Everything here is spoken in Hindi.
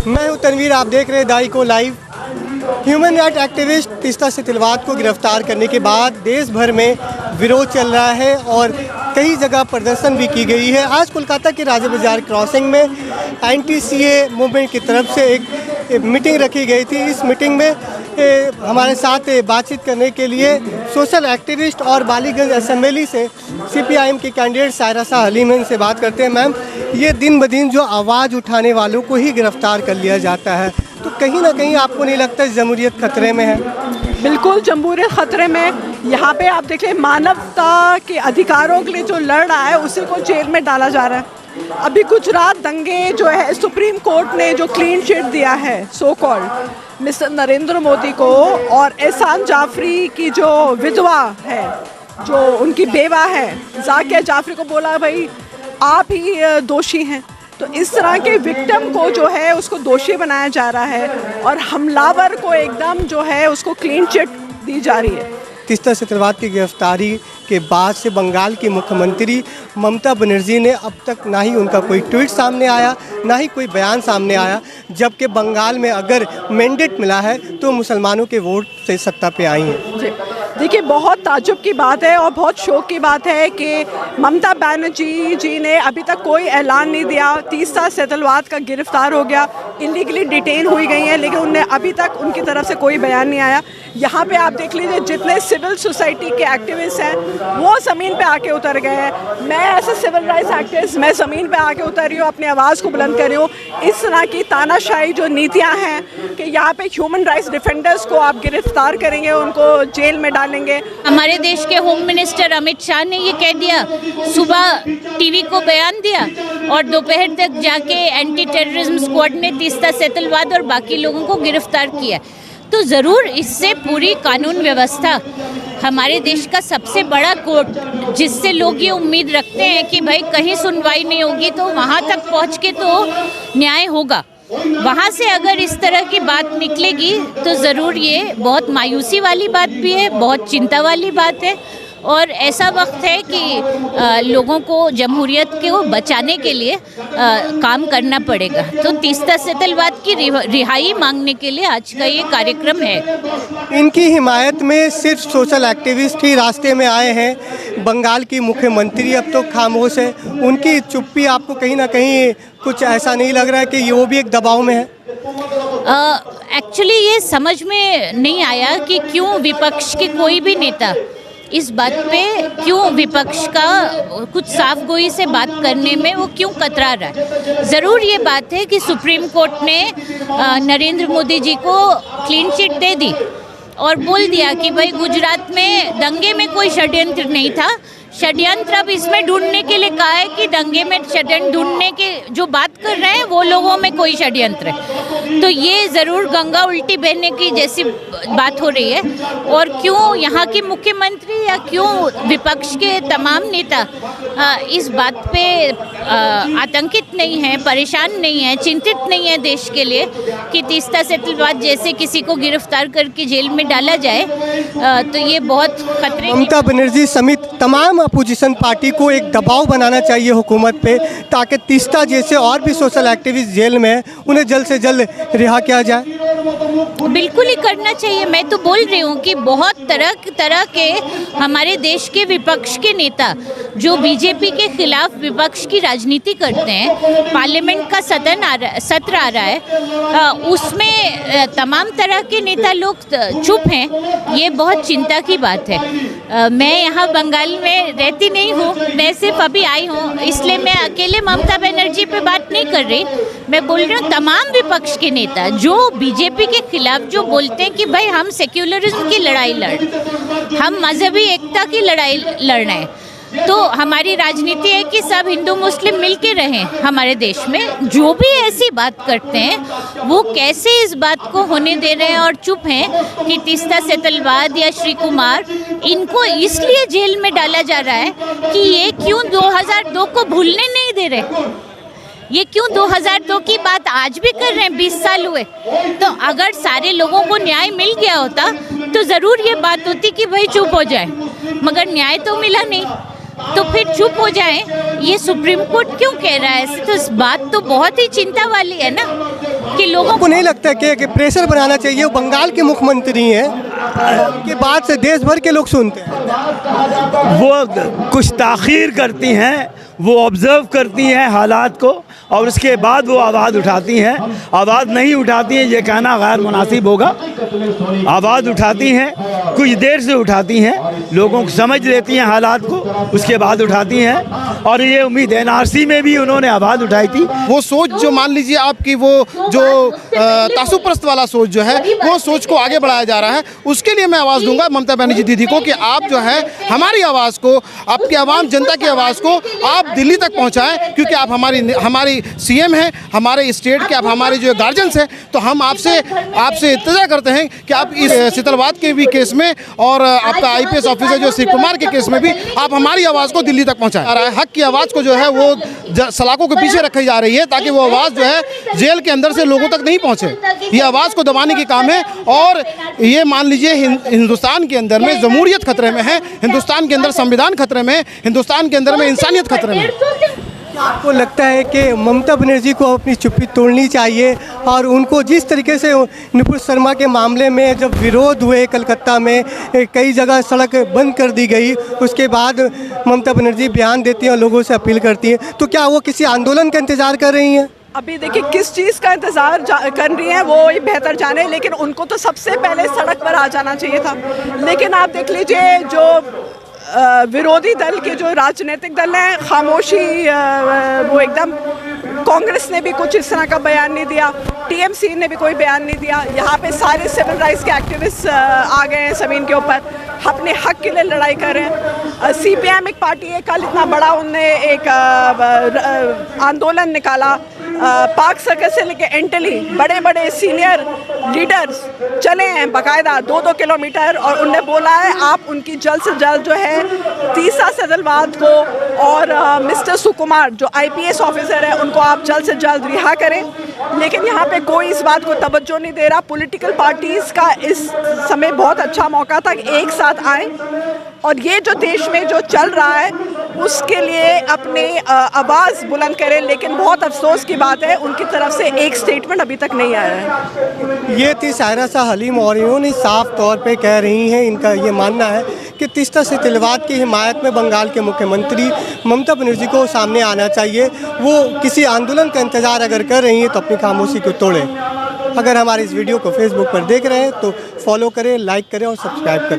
मैं हूं तनवीर, आप देख रहे हैं दाई को live. Human right activist Teesta Setalvad को गिरफ्तार करने के बाद देश भर में विरोध चल रहा है और कई जगह प्रदर्शन भी की गई है। आज कोलकाता के राजा बाजार क्रॉसिंग में एंटी-सीए मूवमेंट की तरफ से एक मीटिंग रखी गई थी। इस मीटिंग में हमारे साथ बातचीत करने के लिए सोशल एक्टिविस्ट और बालीगंज असेंबली से सीपीआईएम की कैंडिडेट सायरा शाह हलीम से बात करते हैं। मैम, ये दिन ब दिन जो आवाज़ उठाने वालों को ही गिरफ्तार कर लिया जाता है, तो कहीं ना कहीं आपको नहीं लगता जमहूरियत खतरे में है? बिल्कुल जमहूरियत खतरे में। यहाँ पे आप देख लें, मानवता के अधिकारों के लिए जो लड़ रहा है उसी को जेल में डाला जा रहा है। अभी गुजरात दंगे जो है, सुप्रीम कोर्ट ने जो क्लीन चिट दिया है so called mister Narendra Modi को, और एहसान जाफरी की जो विधवा है, जो उनकी बेवा है जाकिया जाफरी को, बोला भाई आप ही दोषी हैं। तो इस तरह के विक्टिम को जो है उसको दोषी बनाया जा रहा है और हमलावर को एकदम जो है उसको क्लीन चिट दी जा रही है। तीस्ता सेतलवाद की गिरफ्तारी के बाद से बंगाल की मुख्यमंत्री ममता बनर्जी ने अब तक ना ही उनका कोई ट्वीट सामने आया, ना ही कोई बयान सामने आया, जबकि बंगाल में अगर मैंडेट मिला है तो मुसलमानों के वोट से सत्ता पे आई हैं। देखिए, बहुत ताज्जुब की बात है और बहुत शौक की बात है कि ममता बनर्जी जी ने अभी तक कोई ऐलान नहीं दिया। तीस्ता सेतलवाद का गिरफ्तार हो गया, इलीगली डिटेन हुई गई हैं, लेकिन उन्हें अभी तक उनकी तरफ से कोई बयान नहीं आया। यहाँ पे आप देख लीजिए, जितने सिविल सोसाइटी के एक्टिविस्ट हैं वो ज़मीन पे आके उतर गए हैं। मैं ऐसे सिविल राइट्स एक्टिविस्ट, मैं ज़मीन पे आके उतर रही हूँ, अपनी आवाज़ को बुलंद कर रही हूँ। इस तरह की तानाशाही जो नीतियाँ हैं कि यहाँ पे ह्यूमन राइट्स डिफेंडर्स को आप गिरफ्तार करेंगे, उनको जेल में डालेंगे। हमारे देश के होम मिनिस्टर अमित शाह ने ये कह दिया, सुबह टीवी को बयान दिया और दोपहर तक जाके एंटी टेररिज्म स्क्वाड ने तीस्ता सेतलवाद और बाकी लोगों को गिरफ्तार किया। तो ज़रूर इससे पूरी कानून व्यवस्था, हमारे देश का सबसे बड़ा कोर्ट, जिससे लोग ये उम्मीद रखते हैं कि भाई कहीं सुनवाई नहीं होगी तो वहाँ तक पहुँच के तो न्याय होगा, वहाँ से अगर इस तरह की बात निकलेगी तो ज़रूर ये बहुत मायूसी वाली बात भी है, बहुत चिंता वाली बात है। और ऐसा वक्त है कि लोगों को जमहूरियत को बचाने के लिए काम करना पड़ेगा। तो तीस्ता सेतलवाद की रिहाई मांगने के लिए आज का ये कार्यक्रम है। इनकी हिमायत में सिर्फ सोशल एक्टिविस्ट ही रास्ते में आए हैं। बंगाल की मुख्यमंत्री अब तो खामोश है। उनकी चुप्पी आपको कहीं ना कहीं कुछ ऐसा नहीं लग रहा है कि वो भी एक दबाव में है? एक्चुअली ये समझ में नहीं आया कि क्यों विपक्ष के कोई भी नेता इस बात पे क्यों विपक्ष का कुछ साफगोई से बात करने में वो क्यों कतरा रहा है। ज़रूर ये बात है कि सुप्रीम कोर्ट ने नरेंद्र मोदी जी को क्लीन चिट दे दी और बोल दिया कि भाई गुजरात में दंगे में कोई षड्यंत्र नहीं था। षड्यंत्र अब इसमें ढूंढने के लिए कहा है कि दंगे में षड्यंत्र ढूंढने के जो बात कर रहे हैं वो लोगों में कोई षड्यंत्र है। तो ये ज़रूर गंगा उल्टी बहने की जैसी बात हो रही है। और क्यों यहाँ की मुख्यमंत्री या क्यों विपक्ष के तमाम नेता इस बात पे आतंकित नहीं है, परेशान नहीं है, चिंतित नहीं है देश के लिए कि तीस्ता सेतलवाद जैसे किसी को गिरफ्तार करके जेल में डाला जाए, तो ये बहुत खतरे। ममता बनर्जी समेत तमाम अपोजिशन पार्टी को एक दबाव बनाना चाहिए हुकूमत पे, ताकि तीस्ता जैसे और भी सोशल एक्टिविस्ट जेल में उन्हें जल्द से जल्द रिहा किया जाए। बिल्कुल ही करना चाहिए। मैं तो बोल रही हूँ कि बहुत तरह के हमारे देश के विपक्ष के नेता जो बीजेपी के खिलाफ विपक्ष की राजनीति करते हैं, पार्लियामेंट का सत्र आ रहा है, उसमें तमाम तरह के नेता लोग चुप हैं। ये बहुत चिंता की बात है। मैं यहाँ बंगाल में रहती नहीं हूँ, मैं सिर्फ अभी आई हूँ, इसलिए मैं अकेले ममता बनर्जी पे बात नहीं कर रही। मैं बोल रही हूँ तमाम विपक्ष के नेता जो बीजेपी के खिलाफ जो बोलते हैं कि भाई हम सेक्युलरिज्म की लड़ाई हम मजहबी एकता की लड़ाई लड़ रहे हैं। तो हमारी राजनीति है कि सब हिंदू मुस्लिम मिलके रहें हमारे देश में। जो भी ऐसी बात करते हैं वो कैसे इस बात को होने दे रहे हैं और चुप हैं कि तीस्ता सेतलवाद या श्री कुमार, इनको इसलिए जेल में डाला जा रहा है कि ये क्यों 2002 को भूलने नहीं दे रहे। ये क्यों 2002 की बात आज भी कर रहे हैं, 20 साल हुए। तो अगर सारे लोगों को न्याय मिल गया होता तो ज़रूर ये बात होती कि भाई चुप हो जाए, मगर न्याय तो मिला नहीं। तो फिर चुप हो जाए, ये सुप्रीम कोर्ट क्यों कह रहा है? तो इस बात तो बहुत ही चिंता वाली है ना। कि लोगों को नहीं लगता कि प्रेशर बनाना चाहिए? वो बंगाल के मुख्यमंत्री हैं, उनके बाद से देश भर के लोग सुनते हैं। वो कुछ ताख़ीर करती हैं, वो ऑब्ज़र्व करती हैं हालात को और उसके बाद वो आवाज़ उठाती हैं। आवाज़ नहीं उठाती हैं ये कहना गैर मुनासिब होगा। आवाज़ उठाती हैं, कुछ देर से उठाती हैं, लोगों को समझ लेती हैं हालात को, उसके बाद उठाती हैं। और ये उम्मीद है एनआरसी में भी उन्होंने आवाज़ उठाई थी। वो सोच जो मान लीजिए आपकी वो जो तासुब वाला सोच जो है वो सोच को आगे बढ़ाया जा रहा है। उसके लिए मैं आवाज़ दूंगा ममता बनर्जी दीदी को कि आप जो है हमारी आवाज़ को, आपकी आवाम जनता की आवाज़ को आप दिल्ली तक पहुंचाएं, क्योंकि आप हमारी सीएम हैं, हमारे स्टेट के आप हमारे जो गार्जियंस हैं। तो हम आपसे इंतजार करते हैं कि आप इस शीतलवाद के भी केस में और आपका आईपीएस ऑफिसर जो शिव कुमार के केस में भी आप हमारी आवाज़ को दिल्ली तक पहुँचाएं। हक की आवाज़ को जो है वो सलाखों के पीछे रखी जा रही है ताकि वो आवाज़ जो है जेल के अंदर से लोगों तक नहीं पहुँचे। ये आवाज़ को दबाने की काम है। और ये मान लीजिए हिंदुस्तान के अंदर में जमहूरियत खतरे में है, हिंदुस्तान के अंदर संविधान खतरे में है, हिंदुस्तान के अंदर में इंसानियत खतरे में है। आपको लगता है कि ममता बनर्जी को अपनी चुप्पी तोड़नी चाहिए और उनको जिस तरीके से नुपुर शर्मा के मामले में जब विरोध हुए कलकत्ता में, कई जगह सड़क बंद कर दी गई, उसके बाद ममता बनर्जी बयान देती हैं और लोगों से अपील करती हैं, तो क्या वो किसी आंदोलन का इंतज़ार कर रही हैं? अभी देखिए किस चीज़ का इंतज़ार कर रही हैं वो ही बेहतर जाने, लेकिन उनको तो सबसे पहले सड़क पर आ जाना चाहिए था। लेकिन आप देख लीजिए जो विरोधी दल के जो राजनीतिक दल हैं, खामोशी वो एकदम, कांग्रेस ने भी कुछ इस तरह का बयान नहीं दिया, टीएमसी ने भी कोई बयान नहीं दिया। यहाँ पे सारे सिविल राइट्स के एक्टिविस्ट आ गए हैं ज़मीन के ऊपर, अपने हक के लिए लड़ाई कर रहे हैं। सीपीएम एक पार्टी है, कल इतना बड़ा उनने एक आंदोलन निकाला, पार्क सर्कस से लेके एंटली बड़े बड़े सीनियर लीडर्स चले हैं बाकायदा 2-2 किलोमीटर, और उनने बोला है आप उनकी जल्द से जल्द जो है तीसरा सदलवाद को और मिस्टर सुकुमार जो आईपीएस ऑफिसर है उनको आप जल्द से जल्द रिहा करें। लेकिन यहाँ पे कोई इस बात को तवज्जो नहीं दे रहा। पॉलिटिकल पार्टीज़ का इस समय बहुत अच्छा मौका था कि एक साथ आएँ और ये जो देश में जो चल रहा है उसके लिए अपने आवाज़ बुलंद करें। लेकिन बहुत अफसोस की बात है उनकी तरफ से एक स्टेटमेंट अभी तक नहीं आया है। ये थी सायरा शाह हलीम और इन्होंने साफ तौर पे कह रही हैं, इनका ये मानना है कि तीस्ता शीतलवाद की हिमायत में बंगाल के मुख्यमंत्री ममता बनर्जी को सामने आना चाहिए। वो किसी आंदोलन का इंतज़ार अगर कर रही हैं तो अपनी खामोशी को तोड़ें। अगर हमारे इस वीडियो को फेसबुक पर देख रहे हैं तो फॉलो करें, लाइक करें और सब्सक्राइब करें।